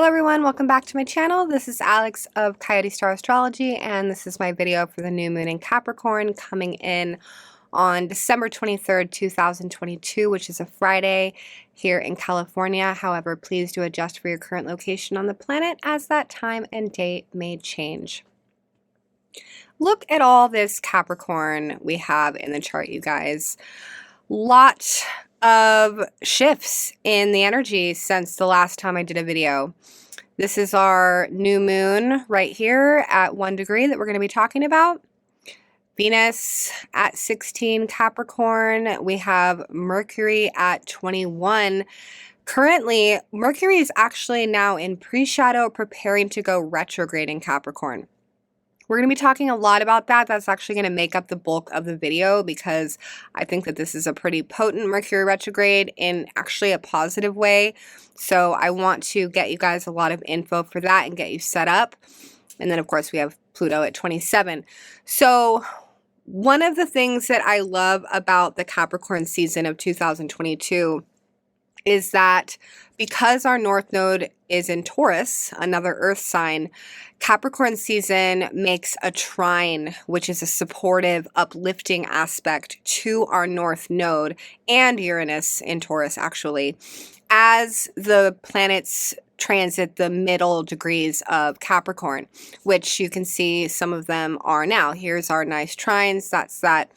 Hello everyone, welcome back to my channel. This is Alex of Coyote Star Astrology, and this is my video for the new moon in Capricorn coming in on December 23rd, 2022, which is a Friday here in California. However, please do adjust for your current location on the planet as that time and date may change. Look at all this Capricorn we have in the chart, you guys. Lot of shifts in the energy since the last time I did a video. This is our new moon right here at 1 degree that we're going to be talking about. Venus at 16 Capricorn. We have Mercury at 21. Currently, Mercury is actually now in pre-shadow preparing to go retrograde in Capricorn. We're going to be talking a lot about that. That's actually going to make up the bulk of the video because I think that this is a pretty potent Mercury retrograde in actually a positive way. So I want to get you guys a lot of info for that and get you set up. And then, of course, we have Pluto at 27. So one of the things that I love about the Capricorn season of 2022 is that because our North Node is in Taurus, another Earth sign, Capricorn season makes a trine, which is a supportive, uplifting aspect to our North Node and Uranus in Taurus, actually, as the planets transit the middle degrees of Capricorn, which you can see some of them are now. Here's our nice trines. That's that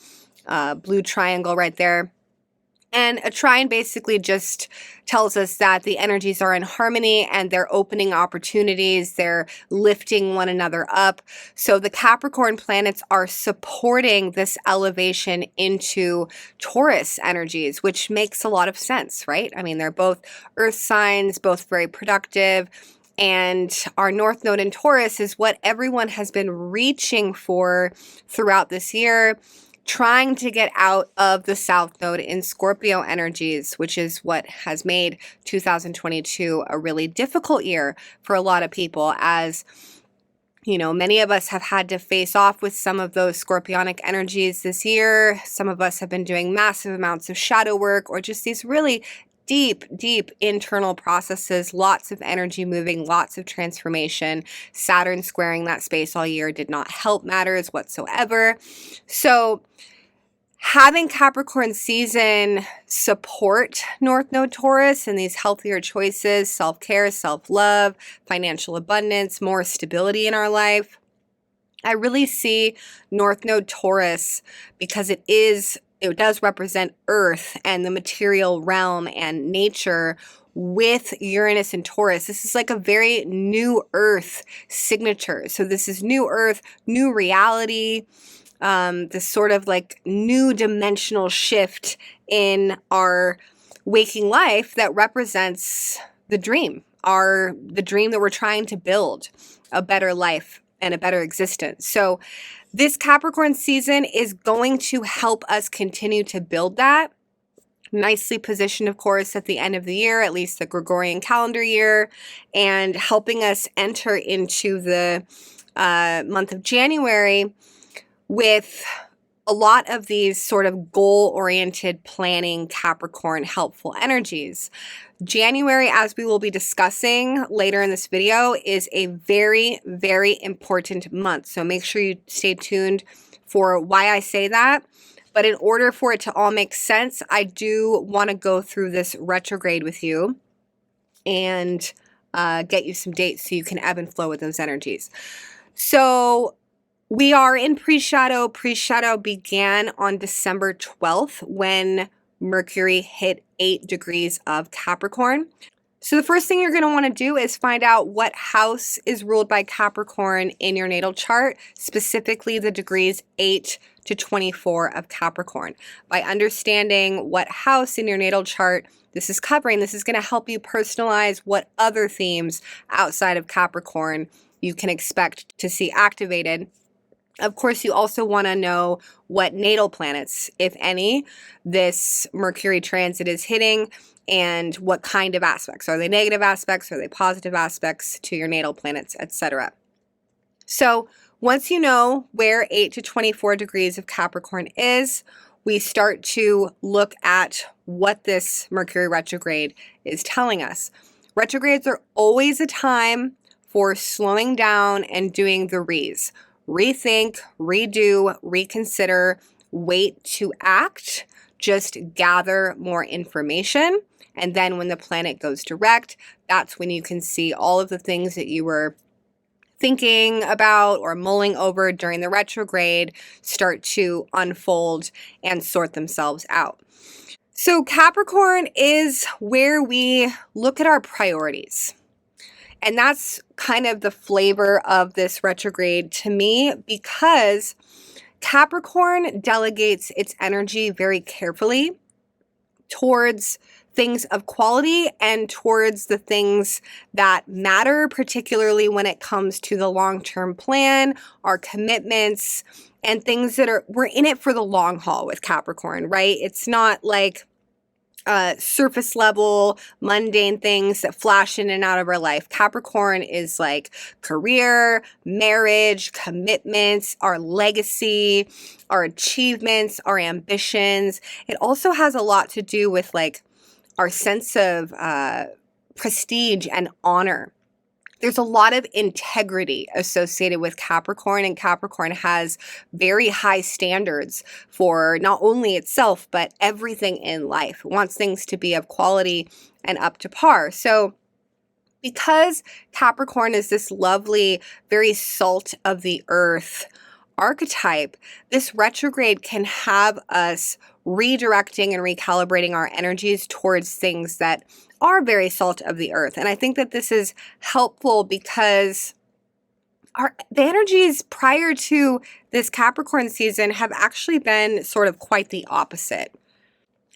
blue triangle right there. And a trine basically just tells us that the energies are in harmony and they're opening opportunities, they're lifting one another up. So the Capricorn planets are supporting this elevation into Taurus energies, which makes a lot of sense, right? I mean, they're both earth signs, both very productive. And our North Node in Taurus is what everyone has been reaching for throughout this year, trying to get out of the South Node in Scorpio energies, which is what has made 2022 a really difficult year for a lot of people, as you know, many of us have had to face off with some of those scorpionic energies this year. Some of us have been doing massive amounts of shadow work or just these really deep internal processes, lots of energy moving, lots of transformation. Saturn squaring that space all year did not help matters whatsoever. So having Capricorn season support North Node Taurus and these healthier choices, self-care, self-love, financial abundance, more stability in our life, I really see North Node Taurus because it does represent Earth and the material realm and nature with Uranus and Taurus. This is like a very new Earth signature. So this is new Earth, new reality, this sort of like new dimensional shift in our waking life that represents the dream, the dream that we're trying to build, a better life and a better existence. So this Capricorn season is going to help us continue to build that. Nicely positioned, of course, at the end of the year, at least the Gregorian calendar year, and helping us enter into the month of January with a lot of these sort of goal-oriented planning Capricorn helpful energies. January, as we will be discussing later in this video, is a very, very important month. So make sure you stay tuned for why I say that. But in order for it to all make sense, I do want to go through this retrograde with you and get you some dates so you can ebb and flow with those energies. So we are in pre-shadow. Pre-shadow began on December 12th when Mercury hit 8 degrees of Capricorn. So the first thing you're going to want to do is find out what house is ruled by Capricorn in your natal chart, specifically the degrees 8 to 24 of Capricorn. By understanding what house in your natal chart this is covering, this is going to help you personalize what other themes outside of Capricorn you can expect to see activated. Of course, you also want to know what natal planets, if any, this Mercury transit is hitting and what kind of aspects. Are they negative aspects? Are they positive aspects to your natal planets, etc.? So once you know where 8 to 24 degrees of Capricorn is, we start to look at what this Mercury retrograde is telling us. Retrogrades are always a time for slowing down and doing the re's. Rethink, redo, reconsider, wait to act, just gather more information. And then when the planet goes direct, that's when you can see all of the things that you were thinking about or mulling over during the retrograde start to unfold and sort themselves out. So Capricorn is where we look at our priorities. And that's kind of the flavor of this retrograde to me, because Capricorn delegates its energy very carefully towards things of quality and towards the things that matter, particularly when it comes to the long-term plan, our commitments, and things that we're in it for the long haul with Capricorn, right? It's not like surface level, mundane things that flash in and out of our life. Capricorn is like career, marriage, commitments, our legacy, our achievements, our ambitions. It also has a lot to do with like our sense of prestige and honor. There's a lot of integrity associated with Capricorn, and Capricorn has very high standards for not only itself, but everything in life. It wants things to be of quality and up to par. So because Capricorn is this lovely, very salt of the earth archetype, this retrograde can have us redirecting and recalibrating our energies towards things that are very salt of the earth. And I think that this is helpful because the energies prior to this Capricorn season have actually been sort of quite the opposite.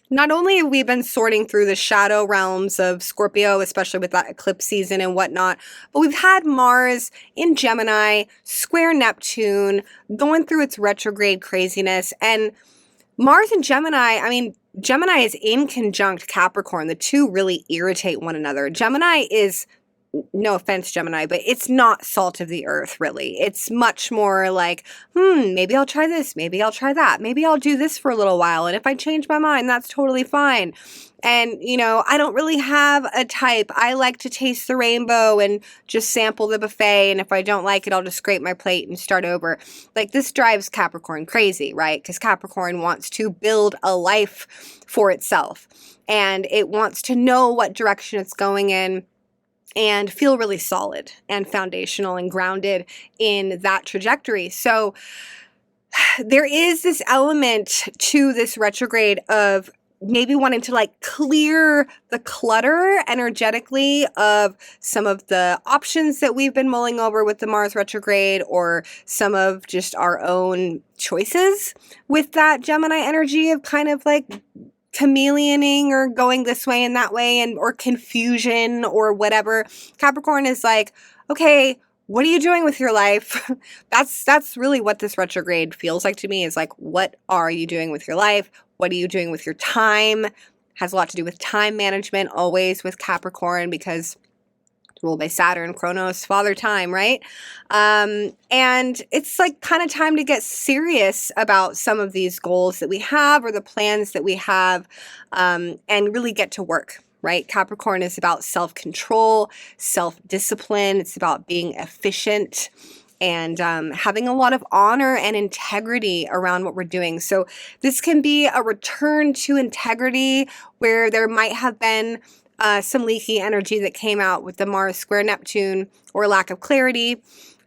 Not only have we been sorting through the shadow realms of Scorpio, especially with that eclipse season and whatnot, but we've had Mars in Gemini, square Neptune, going through its retrograde craziness. And Mars in Gemini, I mean, Gemini is in conjunct Capricorn. The two really irritate one another. Gemini is, no offense, Gemini, but it's not salt of the earth, really. It's much more like, maybe I'll try this, maybe I'll try that, maybe I'll do this for a little while, and if I change my mind, that's totally fine. And, you know, I don't really have a type. I like to taste the rainbow and just sample the buffet, and if I don't like it, I'll just scrape my plate and start over. Like, this drives Capricorn crazy, right? Because Capricorn wants to build a life for itself, and it wants to know what direction it's going in and feel really solid and foundational and grounded in that trajectory. So there is this element to this retrograde of maybe wanting to like clear the clutter energetically of some of the options that we've been mulling over with the Mars retrograde, or some of just our own choices with that Gemini energy of kind of like chameleoning or going this way and that way, and or confusion or whatever. Capricorn is like, okay, what are you doing with your life? That's really what this retrograde feels like to me, is like, what are you doing with your life? What are you doing with your time? Has a lot to do with time management, always with Capricorn, because ruled by Saturn, Chronos, Father Time, right? And it's like kind of time to get serious about some of these goals that we have or the plans that we have, and really get to work, right? Capricorn is about self-control, self-discipline. It's about being efficient and having a lot of honor and integrity around what we're doing. So this can be a return to integrity where there might have been some leaky energy that came out with the Mars square Neptune, or lack of clarity.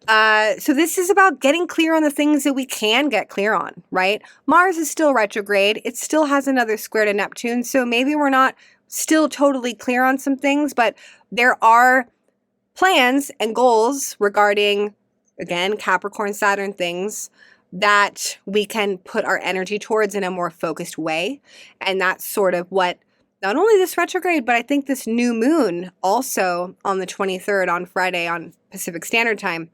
So this is about getting clear on the things that we can get clear on, right? Mars is still retrograde. It still has another square to Neptune. So maybe we're not still totally clear on some things, but there are plans and goals regarding, again, Capricorn, Saturn things that we can put our energy towards in a more focused way. And that's sort of what not only this retrograde, but I think this new moon also on the 23rd, on Friday on Pacific Standard Time,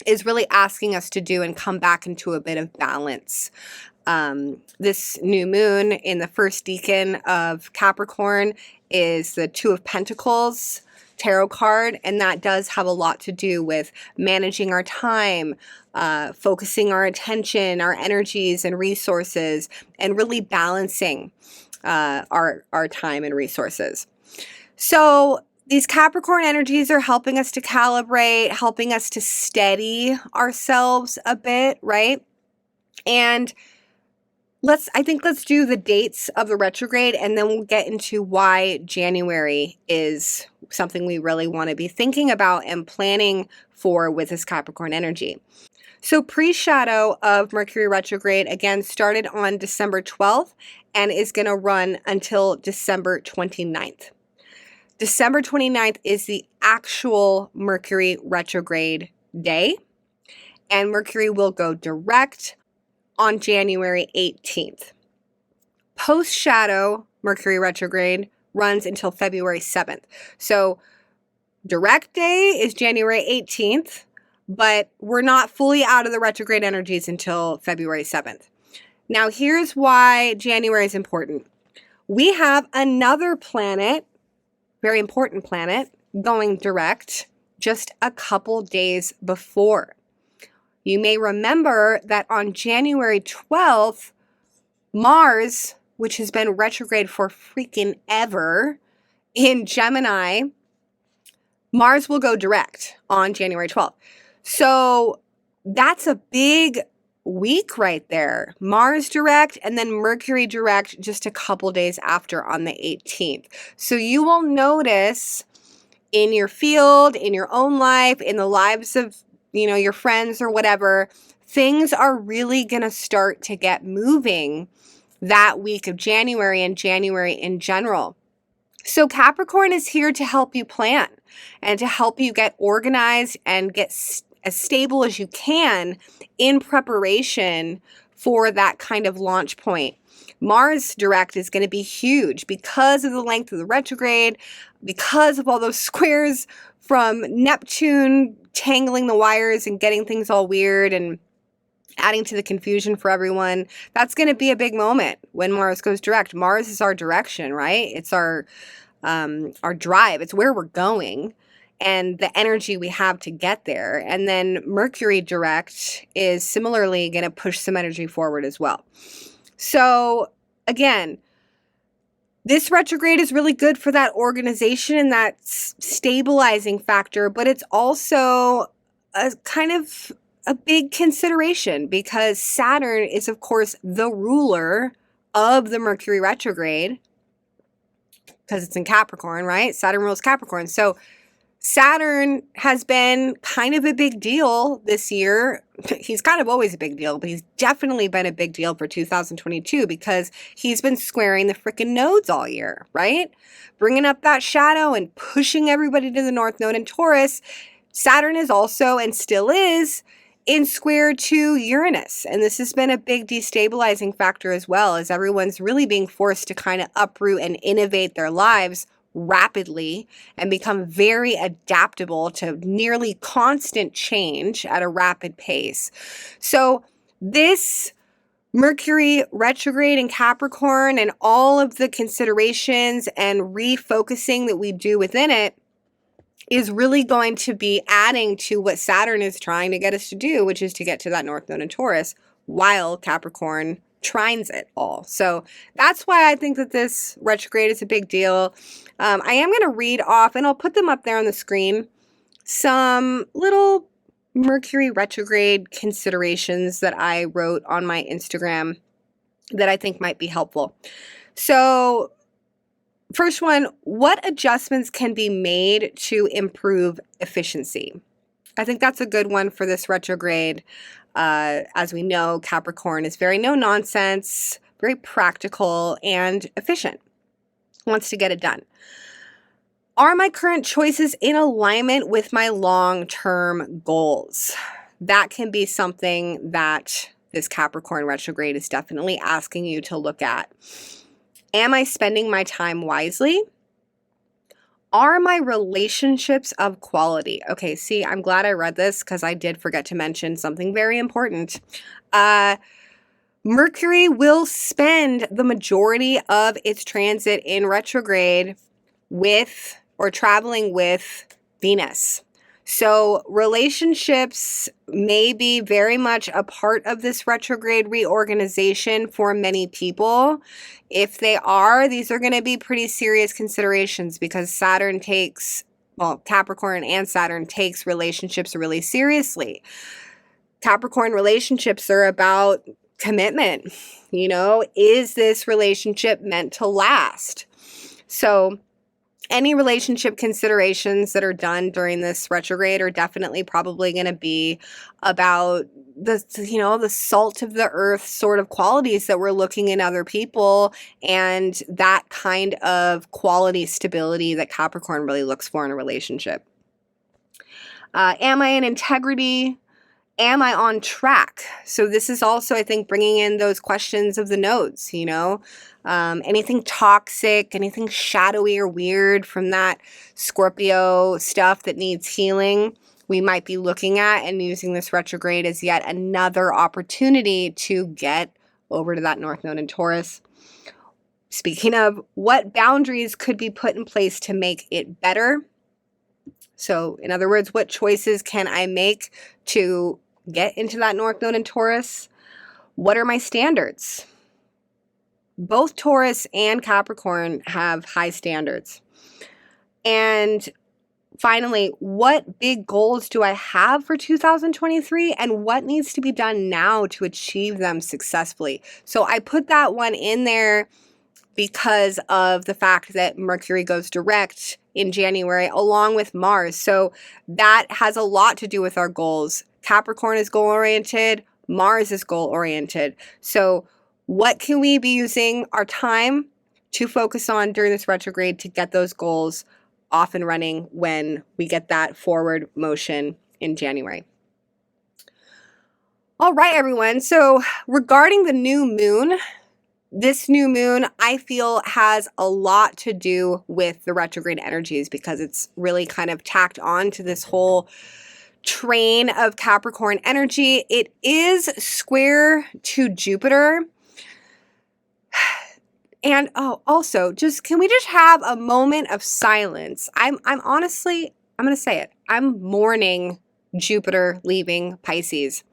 is really asking us to do and come back into a bit of balance. This new moon in the first decan of Capricorn is the Two of Pentacles tarot card, and that does have a lot to do with managing our time, focusing our attention, our energies and resources, and really balancing our time and resources. So these Capricorn energies are helping us to calibrate, helping us to steady ourselves a bit, right? And I think let's do the dates of the retrograde, and then we'll get into why January is something we really want to be thinking about and planning for with this Capricorn energy. So pre-shadow of Mercury retrograde, again, started on December 12th and is going to run until December 29th. December 29th is the actual Mercury retrograde day, and Mercury will go direct on January 18th. Post-shadow Mercury retrograde runs until February 7th. So direct day is January 18th, but we're not fully out of the retrograde energies until February 7th. Now, here's why January is important. We have another planet, very important planet, going direct just a couple days before. You may remember that on January 12th, Mars, which has been retrograde for freaking ever in Gemini, Mars will go direct on January 12th. So that's a big week right there. Mars direct and then Mercury direct just a couple days after on the 18th. So you will notice in your field, in your own life, in the lives of, your friends or whatever, things are really going to start to get moving that week of January and January in general. So Capricorn is here to help you plan and to help you get organized and get as stable as you can in preparation for that kind of launch point. Mars direct is going to be huge because of the length of the retrograde, because of all those squares from Neptune tangling the wires and getting things all weird and adding to the confusion for everyone. That's going to be a big moment when Mars goes direct. Mars is our direction, right? It's our drive. It's where we're going and the energy we have to get there. And then Mercury direct is similarly going to push some energy forward as well. So again, this retrograde is really good for that organization and that stabilizing factor, but it's also a kind of a big consideration because Saturn is, of course, the ruler of the Mercury retrograde because it's in Capricorn, right? Saturn rules Capricorn. So Saturn has been kind of a big deal this year. He's kind of always a big deal, but he's definitely been a big deal for 2022 because he's been squaring the freaking nodes all year, right? Bringing up that shadow and pushing everybody to the North Node in Taurus. Saturn is also and still is in square to Uranus. And this has been a big destabilizing factor as well, as everyone's really being forced to kind of uproot and innovate their lives rapidly and become very adaptable to nearly constant change at a rapid pace. So this Mercury retrograde in Capricorn and all of the considerations and refocusing that we do within it is really going to be adding to what Saturn is trying to get us to do, which is to get to that North Node in Taurus while Capricorn trines it all. So that's why I think that this retrograde is a big deal. I am going to read off, and I'll put them up there on the screen, some little Mercury retrograde considerations that I wrote on my Instagram that I think might be helpful. So first one, what adjustments can be made to improve efficiency? I think that's a good one for this retrograde. As we know, Capricorn is very no nonsense, very practical and efficient, wants to get it done. Are my current choices in alignment with my long-term goals? That can be something that this Capricorn retrograde is definitely asking you to look at. Am I spending my time wisely? Are my relationships of quality? Okay, see, I'm glad I read this because I did forget to mention something very important. Mercury will spend the majority of its transit in retrograde with or traveling with Venus. So relationships may be very much a part of this retrograde reorganization for many people. If they are, these are going to be pretty serious considerations because Saturn takes, well, Capricorn and Saturn takes relationships really seriously. Capricorn relationships are about commitment. You know, is this relationship meant to last? So any relationship considerations that are done during this retrograde are definitely probably going to be about the, you know, the salt of the earth sort of qualities that we're looking in other people, and that kind of quality stability that Capricorn really looks for in a relationship. Am I in integrity? Am I on track? So this is also, I think, bringing in those questions of the nodes, you know, anything toxic, anything shadowy or weird from that Scorpio stuff that needs healing, we might be looking at and using this retrograde as yet another opportunity to get over to that North Node in Taurus. Speaking of, what boundaries could be put in place to make it better? So in other words, what choices can I make to get into that North Node in Taurus? What are my standards? Both Taurus and Capricorn have high standards. And finally, what big goals do I have for 2023 and what needs to be done now to achieve them successfully? So I put that one in there because of the fact that Mercury goes direct in January along with Mars. So that has a lot to do with our goals. Capricorn is goal-oriented, Mars is goal-oriented. So what can we be using our time to focus on during this retrograde to get those goals off and running when we get that forward motion in January? All right, everyone. So regarding the new moon, this new moon, I feel, has a lot to do with the retrograde energies because it's really kind of tacked on to this whole train of Capricorn energy. It is square to Jupiter. And also, can we just have a moment of silence? I'm honestly, I'm going to say it. I'm mourning Jupiter leaving Pisces.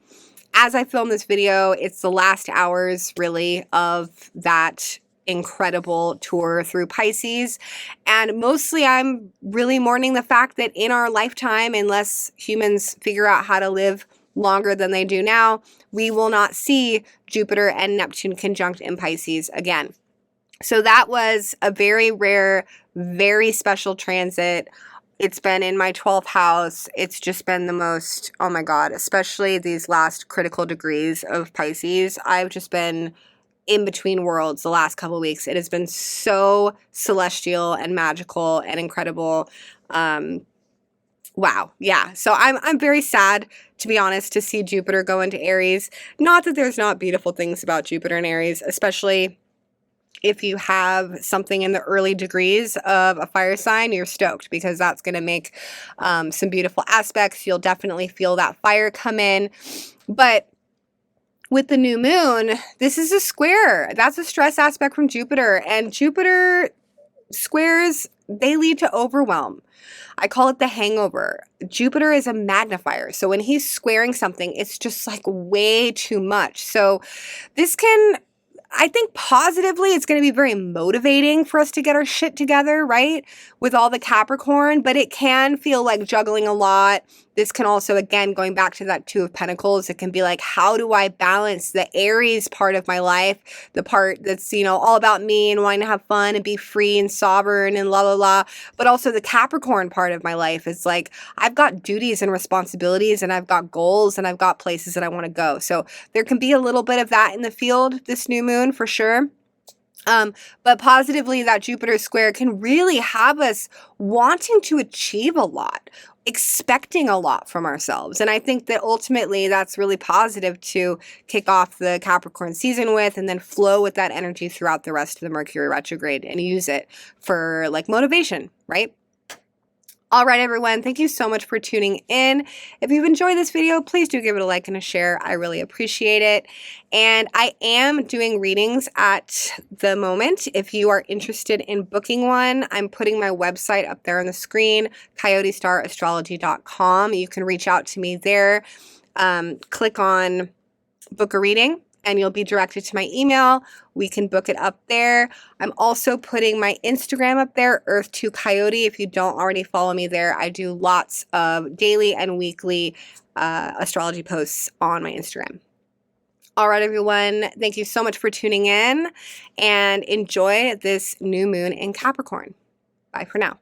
As I film this video, it's the last hours really of that incredible tour through Pisces. And mostly I'm really mourning the fact that in our lifetime, unless humans figure out how to live longer than they do now, we will not see Jupiter and Neptune conjunct in Pisces again. So that was a very rare, very special transit. It's been in my 12th house. It's just been the most, oh my God, especially these last critical degrees of Pisces. I've just been in between worlds the last couple of weeks. It has been so celestial and magical and incredible. Wow. Yeah. So I'm very sad, to be honest, to see Jupiter go into Aries. Not that there's not beautiful things about Jupiter and Aries, especially if you have something in the early degrees of a fire sign, you're stoked because that's going to make some beautiful aspects. You'll definitely feel that fire come in. But with the new moon, this is a square. That's a stress aspect from Jupiter. And Jupiter squares, they lead to overwhelm. I call it the hangover. Jupiter is a magnifier. So when he's squaring something, it's just like way too much. So this can, I think positively, it's going to be very motivating for us to get our shit together, right? With all the Capricorn, but it can feel like juggling a lot. This can also, again, going back to that Two of Pentacles, it can be like, how do I balance the Aries part of my life, the part that's, you know, all about me and wanting to have fun and be free and sovereign and la la la, but also the Capricorn part of my life is like, I've got duties and responsibilities and I've got goals and I've got places that I want to go. So there can be a little bit of that in the field this new moon for sure. But positively, that Jupiter square can really have us wanting to achieve a lot, expecting a lot from ourselves. And I think that ultimately that's really positive to kick off the Capricorn season with and then flow with that energy throughout the rest of the Mercury retrograde and use it for like motivation, right? All right, everyone, thank you so much for tuning in. If you've enjoyed this video, please do give it a like and a share. I really appreciate it. And I am doing readings at the moment. If you are interested in booking one, I'm putting my website up there on the screen, coyotestarastrology.com. You can reach out to me there. Click on book a reading and you'll be directed to my email. We can book it up there. I'm also putting my Instagram up there, Earth2Coyote. If you don't already follow me there, I do lots of daily and weekly astrology posts on my Instagram. All right, everyone. Thank you so much for tuning in and enjoy this new moon in Capricorn. Bye for now.